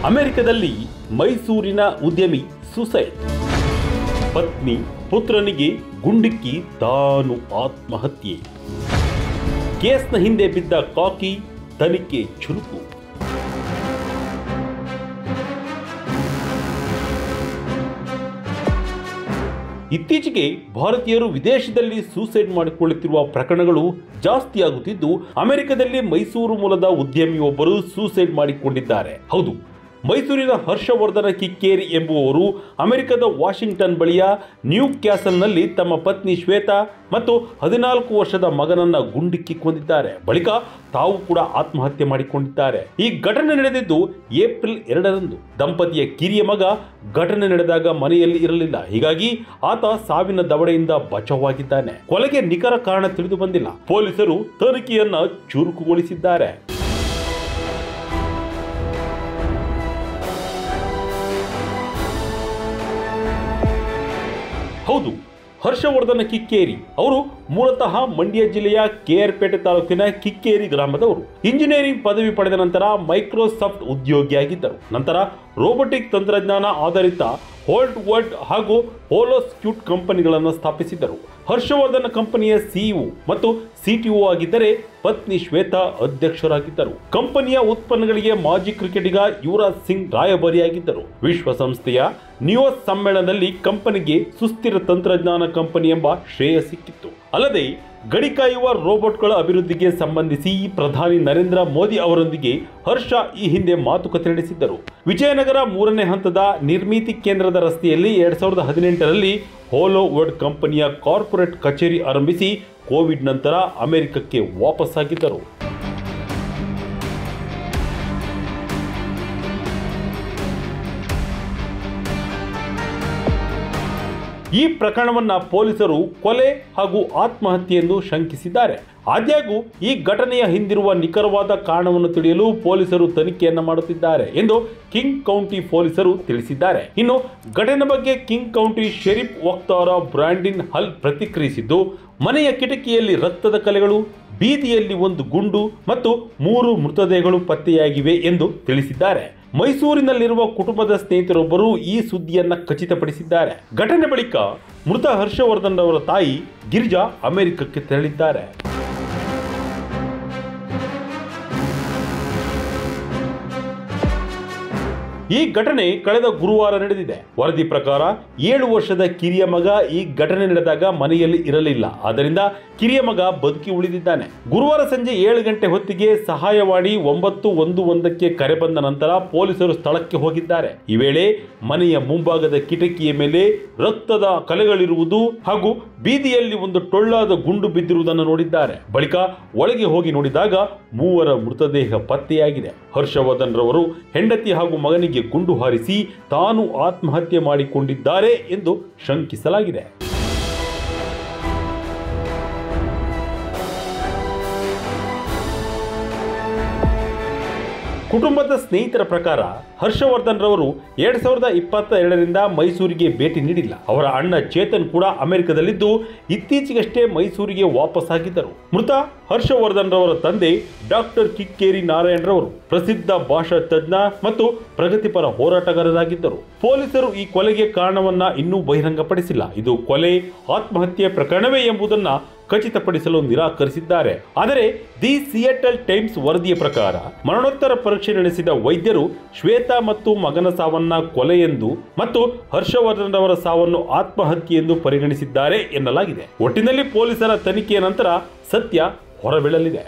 ಅಮೆರಿಕದಲ್ಲಿ ಮೈಸೂರಿನ ಉದ್ಯಮಿ ಸುಸೈಡ್. ಪತ್ನಿ ಪುತ್ರನಿಗೆ ಗುಂಡಿಕ್ಕಿ ತಾನು ಆತ್ಮಹತ್ಯೆ. ಕೇಸ್ನ ಹಿಂದೆ ಬಿದ್ದ ಕಾಕಿ, ತನಿಖೆ ಚುರುಕು. ಇತ್ತೀಚೆಗೆ ಭಾರತೀಯರು ವಿದೇಶದಲ್ಲಿ ಸೂಸೈಡ್ ಮಾಡಿಕೊಳ್ಳುತ್ತಿರುವ ಪ್ರಕರಣಗಳು ಜಾಸ್ತಿಯಾಗುತ್ತಿದ್ದು, ಅಮೆರಿಕದಲ್ಲಿ ಮೈಸೂರು ಮೂಲದ ಉದ್ಯಮಿಯೊಬ್ಬರು ಸೂಸೈಡ್ ಮಾಡಿಕೊಂಡಿದ್ದಾರೆ. ಹೌದು, ಮೈಸೂರಿನ ಹರ್ಷವರ್ಧನ ಕಿಕ್ಕೇರಿ ಎಂಬುವವರು ಅಮೆರಿಕದ ವಾಷಿಂಗ್ಟನ್ ಬಳಿಯ ನ್ಯೂ ಕ್ಯಾಸಲ್ನಲ್ಲಿ ತಮ್ಮ ಪತ್ನಿ ಶ್ವೇತಾ ಮತ್ತು 14 ವರ್ಷದ ಮಗನನ್ನ ಗುಂಡಿಕ್ಕಿ ಕೊಂದಿದ್ದಾರೆ. ಬಳಿಕ ತಾವು ಕೂಡ ಆತ್ಮಹತ್ಯೆ ಮಾಡಿಕೊಂಡಿದ್ದಾರೆ. ಈ ಘಟನೆ ನಡೆದಿದ್ದು ಏಪ್ರಿಲ್ 2ರಂದು. ದಂಪತಿಯ ಕಿರಿಯ ಮಗ ಘಟನೆ ನಡೆದಾಗ ಮನೆಯಲ್ಲಿ ಇರಲಿಲ್ಲ. ಹೀಗಾಗಿ ಆತ ಸಾವಿನ ದವಡೆಯಿಂದ ಬಚಾವಾಗಿದ್ದಾನೆ. ಕೊಲೆಗೆ ನಿಖರ ಕಾರಣ ತಿಳಿದು ಬಂದಿಲ್ಲ. ಪೊಲೀಸರು ತನಿಖೆಯನ್ನ ಚುರುಕುಗೊಳಿಸಿದ್ದಾರೆ. ಹೌದು, ಹರ್ಷವರ್ಧನ ಕಿಕ್ಕೇರಿ ಅವರು ಮೂಲತಃ ಮಂಡ್ಯ ಜಿಲ್ಲೆಯ ಕೆಆರ್ಪೇಟೆ ತಾಲೂಕಿನ ಕಿಕ್ಕೇರಿ ಗ್ರಾಮದವರು. ಇಂಜಿನಿಯರಿಂಗ್ ಪದವಿ ಪಡೆದ ನಂತರ ಮೈಕ್ರೋಸಾಫ್ಟ್ ಉದ್ಯೋಗಿಯಾಗಿದ್ದರು. ನಂತರ ರೋಬೋಟಿಕ್ ತಂತ್ರಜ್ಞಾನ ಆಧಾರಿತ ಹೋಲ್ಟ್ವರ್ಡ್ ಹಾಗೂ ಹೋಲೋಸ್ಕ್ಯೂಟ್ ಕಂಪನಿಗಳನ್ನು ಸ್ಥಾಪಿಸಿದರು. ಹರ್ಷವರ್ಧನ ಕಂಪನಿಯ ಸಿಇಒ ಮತ್ತು ಸಿಟಿಒ ಆಗಿದ್ದರೆ ಪತ್ನಿ ಶ್ವೇತಾ ಅಧ್ಯಕ್ಷರಾಗಿದ್ದರು. ಕಂಪನಿಯ ಉತ್ಪನ್ನಗಳಿಗೆ ಮಾಜಿ ಕ್ರಿಕೆಟಿಗ ಯುವರಾಜ್ ಸಿಂಗ್ ರಾಯಭಾರಿಯಾಗಿದ್ದರು. ವಿಶ್ವಸಂಸ್ಥೆಯ ನ್ಯೂಯಾರ್ಕ್ ಸಮ್ಮೇಳನದಲ್ಲಿ ಕಂಪನಿಗೆ ಸುಸ್ಥಿರ ತಂತ್ರಜ್ಞಾನ ಕಂಪನಿ ಎಂಬ ಶ್ರೇಯ ಸಿಕ್ಕಿತ್ತು. ಅಲ್ಲದೆ ಗಡಿ ಕಾಯುವ ರೋಬೋಟ್ಗಳ ಅಭಿವೃದ್ಧಿಗೆ ಸಂಬಂಧಿಸಿ ಪ್ರಧಾನಿ ನರೇಂದ್ರ ಮೋದಿ ಅವರೊಂದಿಗೆ ಹರ್ಷ ಈ ಹಿಂದೆ ಮಾತುಕತೆ ನಡೆಸಿದ್ದರು. ವಿಜಯನಗರ 3ನೇ ಹಂತದ ನಿರ್ಮಿತಿ ಕೇಂದ್ರದ ರಸ್ತೆಯಲ್ಲಿ 2018ರಲ್ಲಿ ಹೋಲೋ ವರ್ಡ್ ಕಂಪನಿಯ ಕಾರ್ಪೊರೇಟ್ ಕಚೇರಿ ಆರಂಭಿಸಿ ಕೋವಿಡ್ ನಂತರ ಅಮೆರಿಕಕ್ಕೆ ವಾಪಸ್ಸಾಗಿದ್ದರು. ಈ ಪ್ರಕರಣವನ್ನ ಪೊಲೀಸರು ಕೊಲೆ ಹಾಗೂ ಆತ್ಮಹತ್ಯೆ ಎಂದು ಶಂಕಿಸಿದ್ದಾರೆ. ಆದಾಗ್ಯೂ ಈ ಘಟನೆಯ ಹಿಂದಿರುವ ನಿಖರವಾದ ಕಾರಣವನ್ನು ತಿಳಿಯಲು ಪೊಲೀಸರು ತನಿಖೆಯನ್ನ ಮಾಡುತ್ತಿದ್ದಾರೆ ಎಂದು ಕಿಂಗ್ ಕೌಂಟಿ ಪೊಲೀಸರು ತಿಳಿಸಿದ್ದಾರೆ. ಇನ್ನು ಘಟನೆ ಬಗ್ಗೆ ಕಿಂಗ್ ಕೌಂಟಿ ಶೆರೀಫ್ ವಕ್ತಾರ ಬ್ರಾಂಡಿನ್ ಹಲ್ ಪ್ರತಿಕ್ರಿಯಿಸಿದ್ದು, ಮನೆಯ ಕಿಟಕಿಯಲ್ಲಿ ರಕ್ತದ ಕಲೆಗಳು, ಬೀದಿಯಲ್ಲಿ ಒಂದು ಗುಂಡು ಮತ್ತು 3 ಮೃತದೇಹಗಳು ಪತ್ತೆಯಾಗಿವೆ ಎಂದು ತಿಳಿಸಿದ್ದಾರೆ. ಮೈಸೂರಿನಲ್ಲಿರುವ ಕುಟುಂಬದ ಸ್ನೇಹಿತರೊಬ್ಬರು ಈ ಸುದ್ದಿಯನ್ನ ಖಚಿತಪಡಿಸಿದ್ದಾರೆ. ಘಟನೆ ಬಳಿಕ ಮೃತ ಹರ್ಷವರ್ಧನ್ ಅವರ ತಾಯಿ ಗಿರಿಜಾ ಅಮೆರಿಕಕ್ಕೆ ತೆರಳಿದ್ದಾರೆ. ಈ ಘಟನೆ ಕಳೆದ ಗುರುವಾರ ನಡೆದಿದೆ. ವರದಿ ಪ್ರಕಾರ 7 ವರ್ಷದ ಕಿರಿಯ ಮಗ ಈ ಘಟನೆ ನಡೆದಾಗ ಮನೆಯಲ್ಲಿ ಇರಲಿಲ್ಲ. ಆದ್ದರಿಂದ ಕಿರಿಯ ಮಗ ಬದುಕಿ ಉಳಿದಿದ್ದಾನೆ. ಗುರುವಾರ ಸಂಜೆ 7 ಗಂಟೆ ಹೊತ್ತಿಗೆ ಸಹಾಯವಾಣಿ 911ಕ್ಕೆ ಕರೆ ಬಂದ ನಂತರ ಪೊಲೀಸರು ಸ್ಥಳಕ್ಕೆ ಹೋಗಿದ್ದಾರೆ. ಈ ವೇಳೆ ಮನೆಯ ಮುಂಭಾಗದ ಕಿಟಕಿಯ ಮೇಲೆ ರಕ್ತದ ಕಲೆಗಳಿರುವುದು ಹಾಗೂ ಬೀದಿಯಲ್ಲಿ ಒಂದು ಟೊಳ್ಳಾದ ಗುಂಡು ಬಿದ್ದಿರುವುದನ್ನು ನೋಡಿದ್ದಾರೆ. ಬಳಿಕ ಒಳಗೆ ಹೋಗಿ ನೋಡಿದಾಗ 3 ಮೃತದೇಹ ಪತ್ತೆಯಾಗಿದೆ. ಹರ್ಷವರ್ಧನ್ ರವರು ಹೆಂಡತಿ ಹಾಗೂ ಮಗನಿಗೆ ಗುಂಡು ಹಾರಿಸಿ ತಾನು ಆತ್ಮಹತ್ಯೆ ಮಾಡಿಕೊಂಡಿದ್ದಾರೆ ಎಂದು ಶಂಕಿಸಲಾಗಿದೆ. ಕುಟುಂಬದ ಸ್ನೇಹಿತರ ಪ್ರಕಾರ ಹರ್ಷವರ್ಧನ್ ರವರು 2022ರಿಂದ ಮೈಸೂರಿಗೆ ಭೇಟಿ ನೀಡಿಲ್ಲ. ಅವರ ಅಣ್ಣ ಚೇತನ್ ಕೂಡ ಅಮೆರಿಕದಲ್ಲಿದ್ದು ಇತ್ತೀಚೆಗಷ್ಟೇ ಮೈಸೂರಿಗೆ ವಾಪಸ್ಸಾಗಿದ್ದರು. ಮೃತ ಹರ್ಷವರ್ಧನ್ ರವರ ತಂದೆ ಡಾಕ್ಟರ್ ಕಿಕ್ಕೇರಿ ನಾರಾಯಣ್ ರವರು ಪ್ರಸಿದ್ಧ ಭಾಷಾ ತಜ್ಞ ಮತ್ತು ಪ್ರಗತಿಪರ ಹೋರಾಟಗಾರರಾಗಿದ್ದರು. ಪೊಲೀಸರು ಈ ಕೊಲೆಗೆ ಕಾರಣವನ್ನ ಇನ್ನೂ ಬಹಿರಂಗಪಡಿಸಿಲ್ಲ. ಇದು ಕೊಲೆ, ಆತ್ಮಹತ್ಯೆ ಪ್ರಕರಣವೇ ಎಂಬುದನ್ನ ಖಚಿತಪಡಿಸಲು ನಿರಾಕರಿಸಿದ್ದಾರೆ. ಆದರೆ ದಿ ಸಿಯಾಟಲ್ ಟೈಮ್ಸ್ ವರದಿಯ ಪ್ರಕಾರ ಮರಣೋತ್ತರ ಪರೀಕ್ಷೆ ನಡೆಸಿದ ವೈದ್ಯರು ಶ್ವೇತಾ ಮತ್ತು ಮಗನ ಸಾವನ್ನ ಕೊಲೆ ಎಂದು ಮತ್ತು ಹರ್ಷವರ್ಧನ್ ಅವರ ಸಾವನ್ನು ಆತ್ಮಹತ್ಯೆ ಎಂದು ಪರಿಗಣಿಸಿದ್ದಾರೆ ಎನ್ನಲಾಗಿದೆ. ಒಟ್ಟಿನಲ್ಲಿ ಪೊಲೀಸರ ತನಿಖೆಯ ನಂತರ ಸತ್ಯ ಹೊರಬೀಳಲಿದೆ.